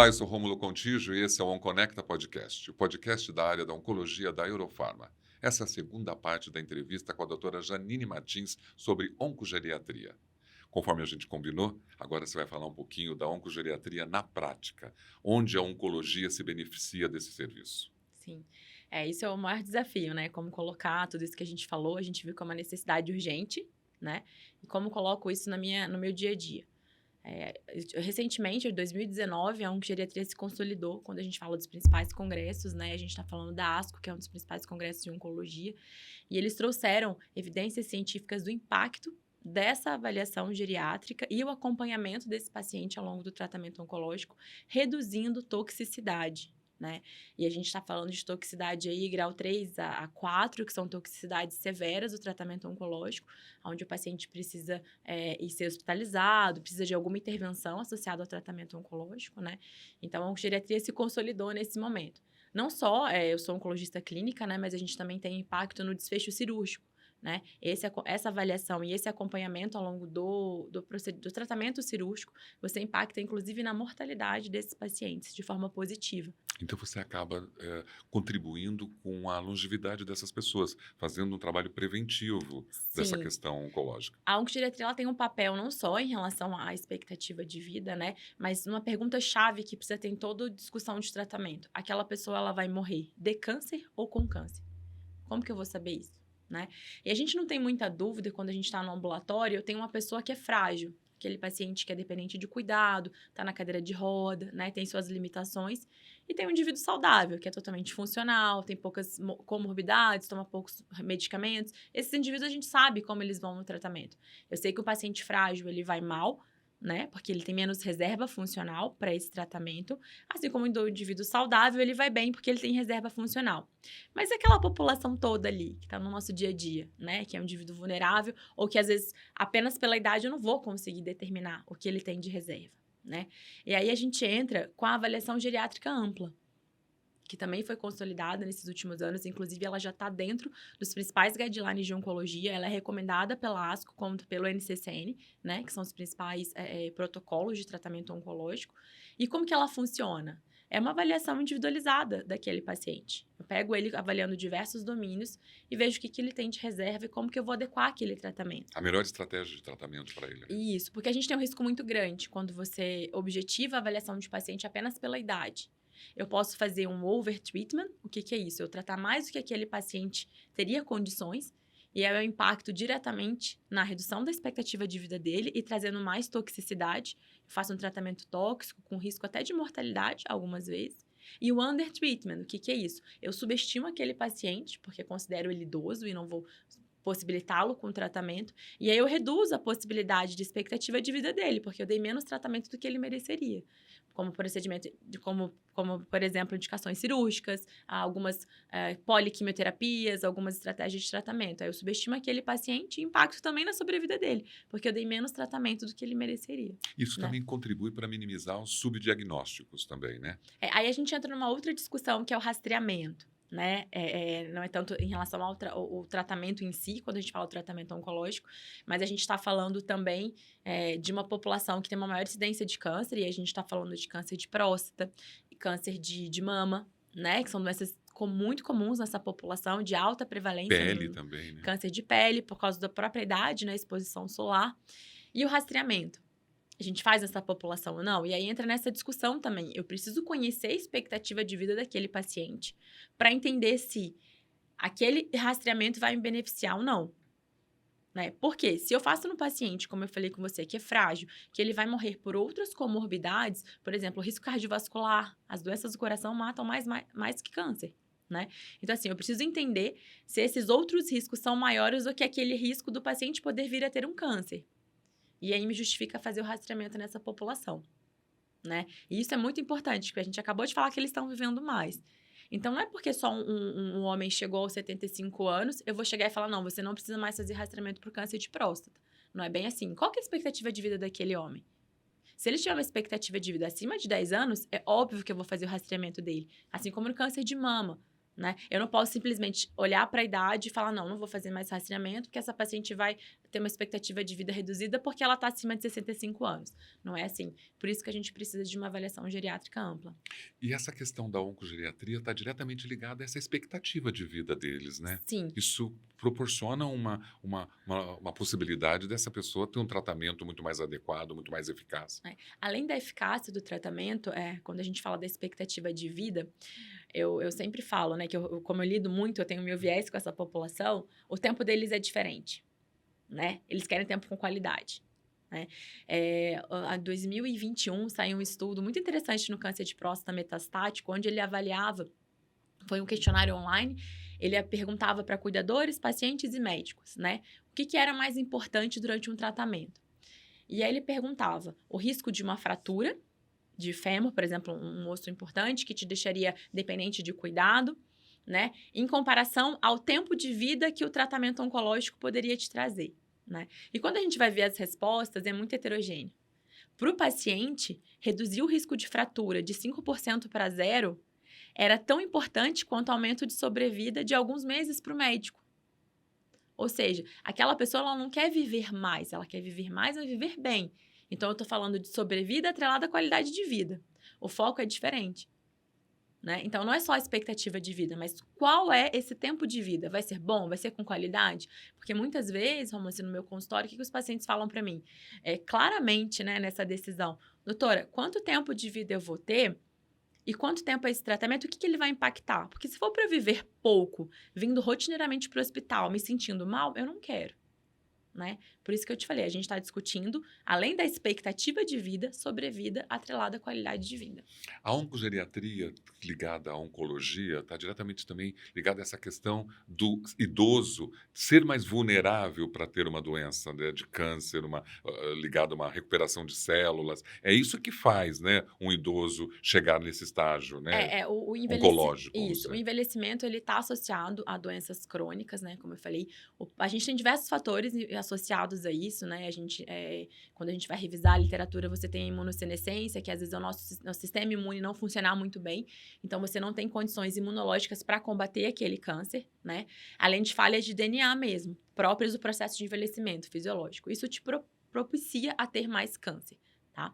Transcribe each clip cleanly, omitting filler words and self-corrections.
Olá, eu sou Rômulo Contígio e esse é o OnConecta Podcast, o podcast da área da oncologia da Eurofarma. Essa é a segunda parte da entrevista com a doutora Janine Martins sobre oncogeriatria. Conforme a gente combinou, agora você vai falar um pouquinho da oncogeriatria na prática, onde a oncologia se beneficia desse serviço. Sim. Isso é o maior desafio, né? Como colocar tudo isso que a gente falou, a gente viu como uma necessidade urgente, né? E como coloco isso no meu dia a dia. Recentemente, em 2019, a oncogeriatria se consolidou quando a gente fala dos principais congressos, né? A gente está falando da ASCO, que é um dos principais congressos de oncologia, e eles trouxeram evidências científicas do impacto dessa avaliação geriátrica e o acompanhamento desse paciente ao longo do tratamento oncológico, reduzindo toxicidade, né? E a gente está falando de toxicidade aí, grau 3 a 4, que são toxicidades severas do tratamento oncológico, onde o paciente precisa ir ser hospitalizado, precisa de alguma intervenção associada ao tratamento oncológico, né? Então, a oncogeriatria se consolidou nesse momento. Não só eu sou oncologista clínica, né? Mas a gente também tem impacto no desfecho cirúrgico, né? Essa avaliação e esse acompanhamento ao longo do tratamento cirúrgico, você impacta, inclusive, na mortalidade desses pacientes de forma positiva. Então você acaba contribuindo com a longevidade dessas pessoas, fazendo um trabalho preventivo dessa Sim. questão oncológica. A oncogeriatria ela tem um papel não só em relação à expectativa de vida, né? Mas uma pergunta-chave que precisa ter em toda discussão de tratamento. Aquela pessoa, ela vai morrer de câncer ou com câncer? Como que eu vou saber isso, né? E a gente não tem muita dúvida quando a gente está no ambulatório, eu tenho uma pessoa que é frágil, aquele paciente que é dependente de cuidado, está na cadeira de roda, né? Tem suas limitações. E tem um indivíduo saudável, que é totalmente funcional, tem poucas comorbidades, toma poucos medicamentos. Esses indivíduos a gente sabe como eles vão no tratamento. Eu sei que o paciente frágil, ele vai mal, né? Porque ele tem menos reserva funcional para esse tratamento, assim como o indivíduo saudável, ele vai bem porque ele tem reserva funcional. Mas e aquela população toda ali, que está no nosso dia a dia, né? Que é um indivíduo vulnerável, ou que às vezes, apenas pela idade, eu não vou conseguir determinar o que ele tem de reserva, né? E aí a gente entra com a avaliação geriátrica ampla, que também foi consolidada nesses últimos anos, inclusive ela já está dentro dos principais guidelines de oncologia, ela é recomendada pela ASCO como pelo NCCN, né, que são os principais protocolos de tratamento oncológico. E como que ela funciona? É uma avaliação individualizada daquele paciente. Eu pego ele avaliando diversos domínios e vejo o que ele tem de reserva e como que eu vou adequar aquele tratamento. A melhor estratégia de tratamento para ele, né? Isso, porque a gente tem um risco muito grande quando você objetiva a avaliação de paciente apenas pela idade. Eu posso fazer um overtreatment. O que é isso? Eu tratar mais do que aquele paciente teria condições, e aí eu impacto diretamente na redução da expectativa de vida dele e trazendo mais toxicidade. Eu faço um tratamento tóxico, com risco até de mortalidade, algumas vezes. E o undertreatment, o que é isso? Eu subestimo aquele paciente, porque considero ele idoso e não vou possibilitá-lo com tratamento, e aí eu reduzo a possibilidade de expectativa de vida dele, porque eu dei menos tratamento do que ele mereceria. Como procedimento, como por exemplo, indicações cirúrgicas, algumas poliquimioterapias, algumas estratégias de tratamento. Aí eu subestimo aquele paciente e impacto também na sobrevida dele, porque eu dei menos tratamento do que ele mereceria, Isso né? também contribui para minimizar os subdiagnósticos também, né? Aí a gente entra numa outra discussão, que é o rastreamento, né? Não é tanto em relação ao o tratamento em si, quando a gente fala do tratamento oncológico, mas a gente está falando também de uma população que tem uma maior incidência de câncer, e a gente está falando de câncer de próstata e câncer de mama, né? Que são doenças muito comuns nessa população, de alta prevalência Pele no também, né? câncer de pele, por causa da própria idade, né? Exposição solar. E o rastreamento. A gente faz essa população ou não? E aí entra nessa discussão também. Eu preciso conhecer a expectativa de vida daquele paciente para entender se aquele rastreamento vai me beneficiar ou não, né? Porque se eu faço no paciente, como eu falei com você, que é frágil, que ele vai morrer por outras comorbidades, por exemplo, risco cardiovascular, as doenças do coração matam mais que câncer, né? Então, assim, eu preciso entender se esses outros riscos são maiores do que aquele risco do paciente poder vir a ter um câncer. E aí me justifica fazer o rastreamento nessa população, né? E isso é muito importante, porque a gente acabou de falar que eles estão vivendo mais. Então, não é porque só um homem chegou aos 75 anos, eu vou chegar e falar, não, você não precisa mais fazer rastreamento por câncer de próstata. Não é bem assim. Qual que é a expectativa de vida daquele homem? Se ele tiver uma expectativa de vida acima de 10 anos, é óbvio que eu vou fazer o rastreamento dele. Assim como no câncer de mama, Né? Eu não posso simplesmente olhar para a idade e falar, não vou fazer mais rastreamento, porque essa paciente vai ter uma expectativa de vida reduzida porque ela está acima de 65 anos. Não é assim. Por isso que a gente precisa de uma avaliação geriátrica ampla. E essa questão da oncogeriatria está diretamente ligada a essa expectativa de vida deles, né? Sim. Isso proporciona uma possibilidade dessa pessoa ter um tratamento muito mais adequado, muito mais eficaz. Além da eficácia do tratamento, quando a gente fala da expectativa de vida, eu sempre falo, né, que como eu lido muito, eu tenho meu viés com essa população, o tempo deles é diferente, né? Eles querem tempo com qualidade. Né? Em 2021, saiu um estudo muito interessante no câncer de próstata metastático, onde ele avaliava, foi um questionário online, ele perguntava para cuidadores, pacientes e médicos, né? O que era mais importante durante um tratamento. E aí ele perguntava o risco de uma fratura de fêmur, por exemplo, um osso importante que te deixaria dependente de cuidado, né? Em comparação ao tempo de vida que o tratamento oncológico poderia te trazer, né? E quando a gente vai ver as respostas, é muito heterogêneo. Para o paciente, reduzir o risco de fratura de 5% para 0 era tão importante quanto o aumento de sobrevida de alguns meses para o médico. Ou seja, aquela pessoa ela não quer viver mais, ela quer viver mais, mas viver bem. Então, eu estou falando de sobrevida atrelada à qualidade de vida. O foco é diferente. Né? Então, não é só a expectativa de vida, mas qual é esse tempo de vida? Vai ser bom? Vai ser com qualidade? Porque muitas vezes, Romulo, assim, no meu consultório, o que os pacientes falam para mim? Claramente, né, nessa decisão, doutora, quanto tempo de vida eu vou ter? E quanto tempo é esse tratamento? O que ele vai impactar? Porque se for para viver pouco, vindo rotineiramente para o hospital, me sentindo mal, eu não quero. Né? Por isso que eu te falei, a gente está discutindo, além da expectativa de vida, sobrevida atrelada à qualidade de vida. A oncogeriatria ligada à oncologia está diretamente também ligada a essa questão do idoso ser mais vulnerável para ter uma doença, né, de câncer, ligada a uma recuperação de células. É isso que faz, né, um idoso chegar nesse estágio, né, o oncológico. Isso, o envelhecimento ele está associado a doenças crônicas, né? Como eu falei, a gente tem diversos fatores associados a isso, né? Quando a gente vai revisar a literatura, você tem a imunossenescência, que às vezes é o nosso sistema imune não funcionar muito bem, então você não tem condições imunológicas para combater aquele câncer, né? Além de falhas de DNA mesmo, próprias do processo de envelhecimento fisiológico. Isso te propicia a ter mais câncer. Tá?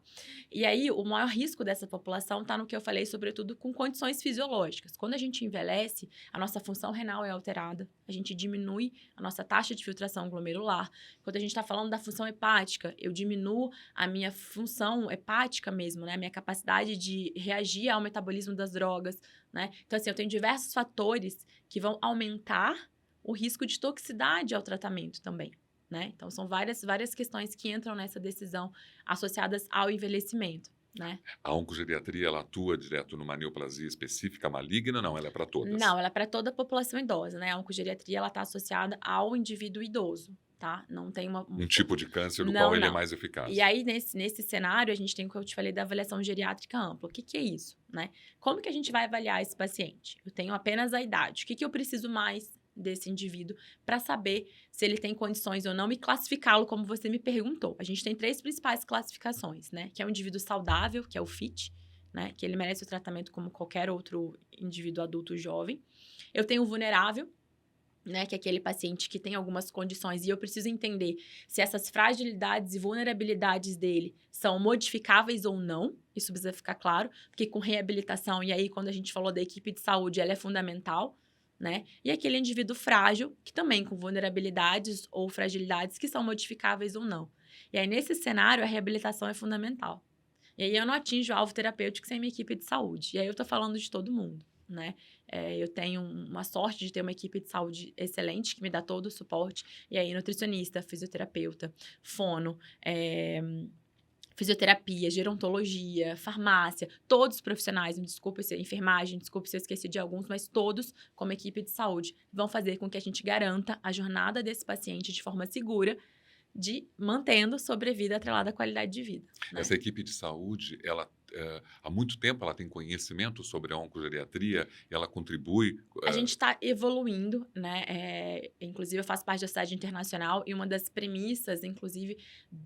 E aí, o maior risco dessa população está no que eu falei, sobretudo com condições fisiológicas. Quando a gente envelhece, a nossa função renal é alterada, a gente diminui a nossa taxa de filtração glomerular. Quando a gente está falando da função hepática, eu diminuo a minha função hepática mesmo, né? A minha capacidade de reagir ao metabolismo das drogas, né? Então, assim, eu tenho diversos fatores que vão aumentar o risco de toxicidade ao tratamento também. Né? Então, são várias questões que entram nessa decisão associadas ao envelhecimento, né? A oncogeriatria, ela atua direto numa neoplasia específica maligna? Não, ela é para todas? Não, ela é para toda a população idosa, né? A oncogeriatria, ela está associada ao indivíduo idoso, tá? Não tem um tipo de câncer do qual ele é mais eficaz. E aí, nesse cenário, a gente tem o que eu te falei da avaliação geriátrica ampla. O que é isso, né? Como que a gente vai avaliar esse paciente? Eu tenho apenas a idade. O que eu preciso mais desse indivíduo para saber se ele tem condições ou não e classificá-lo como você me perguntou. A gente tem 3 principais classificações, né? Que é o indivíduo saudável, que é o FIT, né? Que ele merece o tratamento como qualquer outro indivíduo adulto jovem. Eu tenho o vulnerável, né? Que é aquele paciente que tem algumas condições e eu preciso entender se essas fragilidades e vulnerabilidades dele são modificáveis ou não. Isso precisa ficar claro, porque com reabilitação, e aí quando a gente falou da equipe de saúde, ela é fundamental. Né? E aquele indivíduo frágil, que também com vulnerabilidades ou fragilidades que são modificáveis ou não. E aí, nesse cenário, a reabilitação é fundamental. E aí, eu não atinjo o alvo terapêutico sem minha equipe de saúde. E aí, eu estou falando de todo mundo, né? Eu tenho uma sorte de ter uma equipe de saúde excelente, que me dá todo o suporte. E aí, nutricionista, fisioterapeuta, fono, fisioterapia, gerontologia, farmácia, todos os profissionais, me desculpe se enfermagem, desculpe se eu esqueci de alguns, mas todos, como equipe de saúde, vão fazer com que a gente garanta a jornada desse paciente de forma segura, mantendo sobrevida atrelada à qualidade de vida. Né? Essa equipe de saúde, ela há muito tempo ela tem conhecimento sobre a oncogeriatria, ela contribui... A gente está evoluindo, né? Inclusive, eu faço parte da Sociedade Internacional e uma das premissas, inclusive,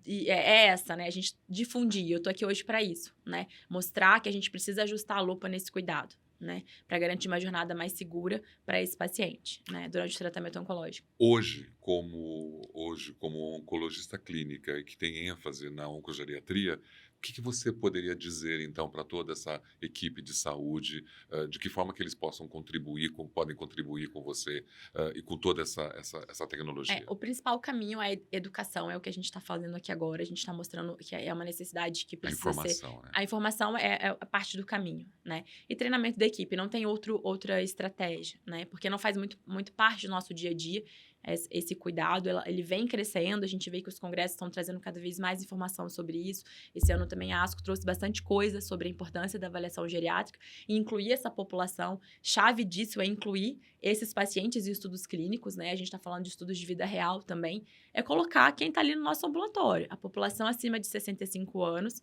é essa, né? A gente difundir. Eu estou aqui hoje para isso, né? Mostrar que a gente precisa ajustar a lupa nesse cuidado. né? Para garantir uma jornada mais segura para esse paciente, né? Durante o tratamento oncológico. Hoje, como oncologista clínica e que tem ênfase na oncogeriatria, o que você poderia dizer, então, para toda essa equipe de saúde, de que forma que eles podem contribuir com você e com toda essa tecnologia? O principal caminho é educação, é o que a gente está fazendo aqui agora. A gente está mostrando que é uma necessidade que A precisa ser. informação, né? A informação é a parte do caminho, né? E treinamento da equipe, não tem outra estratégia, né? Porque não faz muito parte do nosso dia a dia esse cuidado. Ele vem crescendo, a gente vê que os congressos estão trazendo cada vez mais informação sobre isso. Esse ano também a ASCO trouxe bastante coisa sobre a importância da avaliação geriátrica e incluir essa população. Chave disso é incluir esses pacientes em estudos clínicos, né? A gente está falando de estudos de vida real também. É colocar quem está ali no nosso ambulatório, a população acima de 65 anos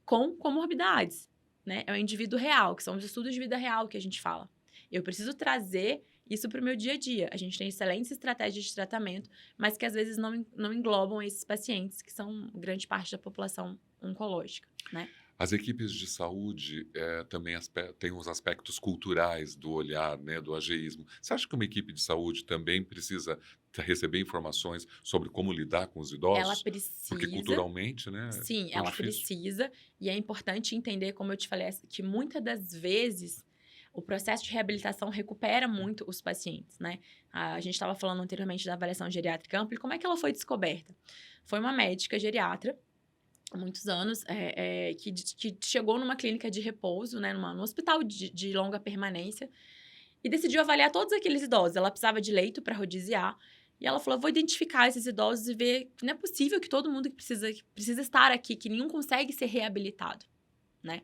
com comorbidades, né? É o indivíduo real, que são os estudos de vida real que a gente fala. Eu preciso trazer isso para o meu dia a dia. A gente tem excelentes estratégias de tratamento, mas que às vezes não englobam esses pacientes, que são grande parte da população oncológica, né? As equipes de saúde também têm os aspectos culturais do olhar, né, do ageísmo. Você acha que uma equipe de saúde também precisa receber informações sobre como lidar com os Ela idosos? Porque precisa, culturalmente, né, sim, tão ela difícil. precisa, e é importante entender, como eu te falei, que muitas das vezes o processo de reabilitação recupera muito os pacientes, né? A gente estava falando anteriormente da avaliação geriátrica ampla, e como é que ela foi descoberta? Foi uma médica geriatra, há muitos anos, que chegou numa clínica de repouso, né, num hospital de longa permanência, e decidiu avaliar todos aqueles idosos. Ela precisava de leito para rodiziar, e ela falou: vou identificar esses idosos e ver que não é possível que todo mundo que precisa estar aqui, que nenhum consegue ser reabilitado, né?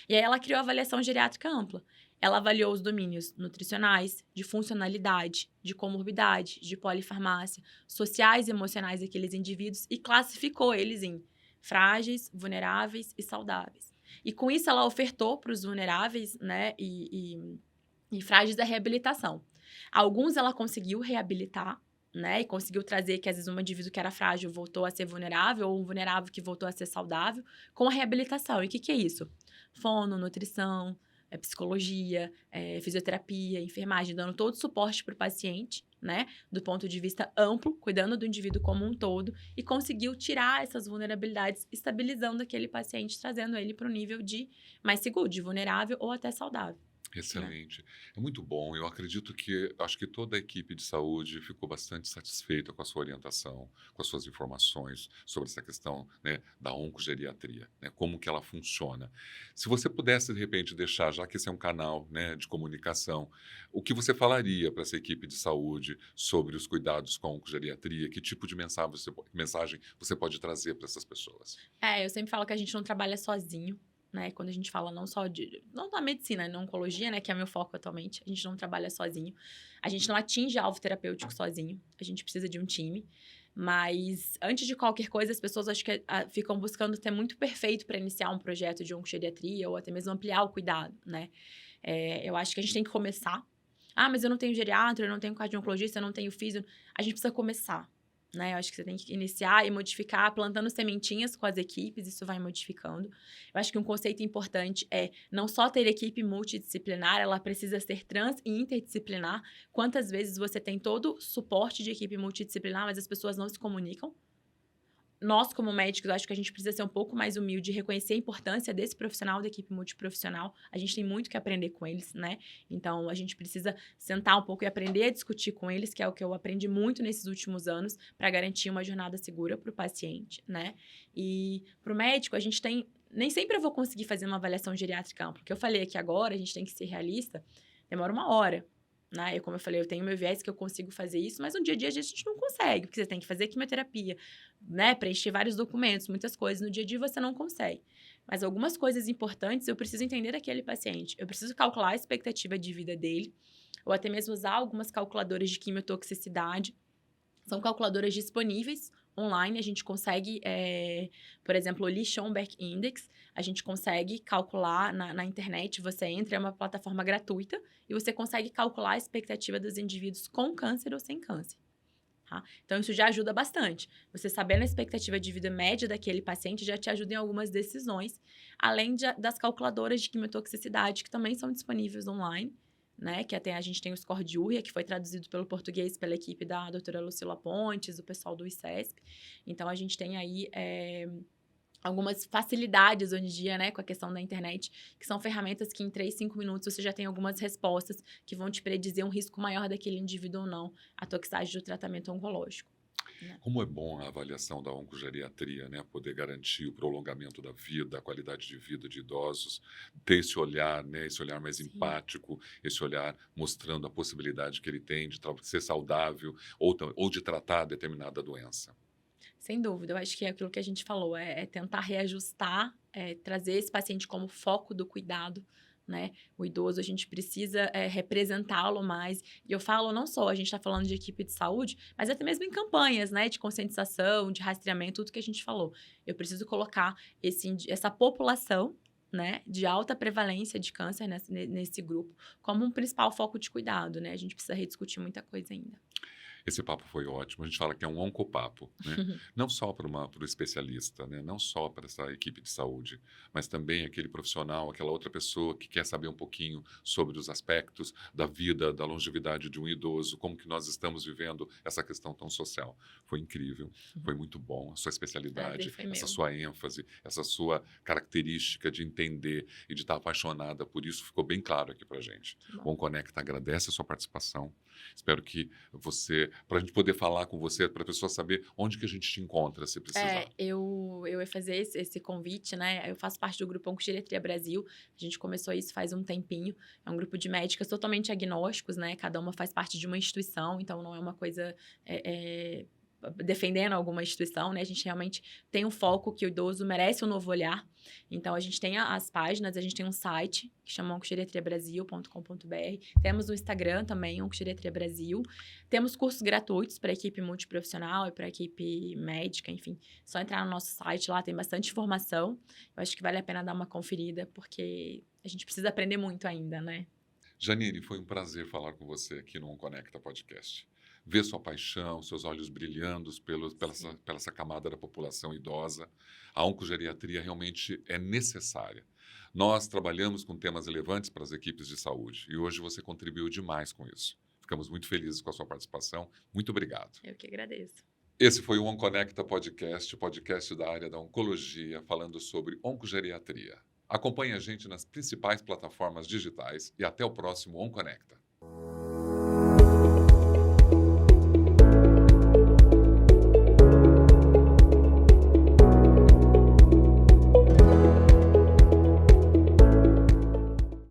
E aí ela criou a avaliação geriátrica ampla. Ela avaliou os domínios nutricionais, de funcionalidade, de comorbidade, de polifarmácia, sociais e emocionais daqueles indivíduos e classificou eles em frágeis, vulneráveis e saudáveis. E com isso ela ofertou para os vulneráveis, né, e frágeis a reabilitação. Alguns ela conseguiu reabilitar, né, e conseguiu trazer que às vezes um indivíduo que era frágil voltou a ser vulnerável, ou um vulnerável que voltou a ser saudável, com a reabilitação. E o que é isso? Fono, nutrição, psicologia, fisioterapia, enfermagem, dando todo o suporte para o paciente, né, do ponto de vista amplo, cuidando do indivíduo como um todo, e conseguiu tirar essas vulnerabilidades, estabilizando aquele paciente, trazendo ele para um nível de mais seguro, de vulnerável ou até saudável. Excelente. É muito bom. Acho que toda a equipe de saúde ficou bastante satisfeita com a sua orientação, com as suas informações sobre essa questão, né, da oncogeriatria, né, como que ela funciona. Se você pudesse, de repente, deixar, já que esse é um canal, né, de comunicação, o que você falaria para essa equipe de saúde sobre os cuidados com a oncogeriatria? Que tipo de mensagem você pode trazer para essas pessoas? Eu sempre falo que a gente não trabalha sozinho, né? Quando a gente fala não da medicina, na oncologia, né, que é meu foco atualmente, a gente não trabalha sozinho. A gente não atinge alvo terapêutico sozinho. A gente precisa de um time. Mas antes de qualquer coisa, as pessoas acho que ficam buscando ter muito perfeito para iniciar um projeto de oncogeriatria ou até mesmo ampliar o cuidado, né? Eu acho que a gente tem que começar. Ah, mas eu não tenho geriatra, eu não tenho cardio-oncologista, eu não tenho físio. A gente precisa começar, né? Eu acho que você tem que iniciar e modificar, plantando sementinhas com as equipes, isso vai modificando. Eu acho que um conceito importante é não só ter equipe multidisciplinar, ela precisa ser trans e interdisciplinar. Quantas vezes você tem todo o suporte de equipe multidisciplinar, mas as pessoas não se comunicam? Nós, como médicos, acho que a gente precisa ser um pouco mais humilde e reconhecer a importância desse profissional, da equipe multiprofissional. A gente tem muito que aprender com eles, né? Então, a gente precisa sentar um pouco e aprender a discutir com eles, que é o que eu aprendi muito nesses últimos anos, para garantir uma jornada segura para o paciente, né? E para o médico, a gente tem... Nem sempre eu vou conseguir fazer uma avaliação geriátrica ampla. O que eu falei aqui agora, a gente tem que ser realista, demora 1 hora. Né? E como eu falei, eu tenho meu viés que eu consigo fazer isso, mas no dia a dia a gente não consegue, porque você tem que fazer quimioterapia, né? Preencher vários documentos, muitas coisas. No dia a dia você não consegue. Mas algumas coisas importantes eu preciso entender daquele paciente. Eu preciso calcular a expectativa de vida dele, ou até mesmo usar algumas calculadoras de quimiotoxicidade. São calculadoras disponíveis online, a gente consegue, por exemplo, o Lee Schomburg Index, a gente consegue calcular na internet, você entra, é uma plataforma gratuita, e você consegue calcular a expectativa dos indivíduos com câncer ou sem câncer. Tá? Então, isso já ajuda bastante. Você sabendo a expectativa de vida média daquele paciente já te ajuda em algumas decisões, além das calculadoras de quimiotoxicidade, que também são disponíveis online, né? Que até a gente tem o score de URIA, que foi traduzido pelo português pela equipe da doutora Lucila Pontes, o pessoal do ICESP. Então, a gente tem aí algumas facilidades hoje em dia, né, com a questão da internet, que são ferramentas que em 3, 5 minutos você já tem algumas respostas que vão te predizer um risco maior daquele indivíduo ou não, a toxagem do tratamento oncológico. Né? Como é bom a avaliação da oncogeriatria, né? Poder garantir o prolongamento da vida, a qualidade de vida de idosos, ter esse olhar, né? Esse olhar mais Sim. empático, esse olhar mostrando a possibilidade que ele tem de ser saudável ou de tratar determinada doença. Sem dúvida, eu acho que é aquilo que a gente falou, é tentar reajustar, trazer esse paciente como foco do cuidado, né? O idoso, a gente precisa representá-lo mais. E eu falo não só, a gente está falando de equipe de saúde, mas até mesmo em campanhas, né? De conscientização, de rastreamento, tudo que a gente falou. Eu preciso colocar essa população, né, de alta prevalência de câncer nesse grupo, como um principal foco de cuidado, né? A gente precisa rediscutir muita coisa ainda. Esse papo foi ótimo. A gente fala que é um oncopapo, né? Não só para o especialista, né? Não só para essa equipe de saúde, mas também aquele profissional, aquela outra pessoa que quer saber um pouquinho sobre os aspectos da vida, da longevidade de um idoso, como que nós estamos vivendo essa questão tão social. Foi incrível, foi muito bom a sua especialidade, essa sua ênfase, essa sua característica de entender e de estar apaixonada por isso ficou bem claro aqui para gente. O OnConecta agradece a sua participação. Espero que para a gente poder falar com você, para a pessoa saber onde que a gente te encontra, se precisar. Eu ia fazer esse convite, né? Eu faço parte do grupo Oncogeriatria Brasil. A gente começou isso faz um tempinho. É um grupo de médicas totalmente agnósticos, né? Cada uma faz parte de uma instituição, então não é uma coisa defendendo alguma instituição, né? A gente realmente tem um foco que o idoso merece um novo olhar. Então, a gente tem as páginas, a gente tem um site que chama oncogeriatriabrasil.com.br. Temos o Instagram também, Oncogeriatria Brasil. Temos cursos gratuitos para a equipe multiprofissional e para a equipe médica, enfim. Só entrar no nosso site, lá tem bastante informação. Eu acho que vale a pena dar uma conferida, porque a gente precisa aprender muito ainda, né? Janine, foi um prazer falar com você aqui no OnConecta Podcast. Ver sua paixão, seus olhos brilhando pela essa camada da população idosa. A oncogeriatria realmente é necessária. Nós trabalhamos com temas relevantes para as equipes de saúde e hoje você contribuiu demais com isso. Ficamos muito felizes com a sua participação. Muito obrigado. Eu que agradeço. Esse foi o OnConecta Podcast, o podcast da área da oncologia, falando sobre oncogeriatria. Acompanhe a gente nas principais plataformas digitais e até o próximo OnConecta.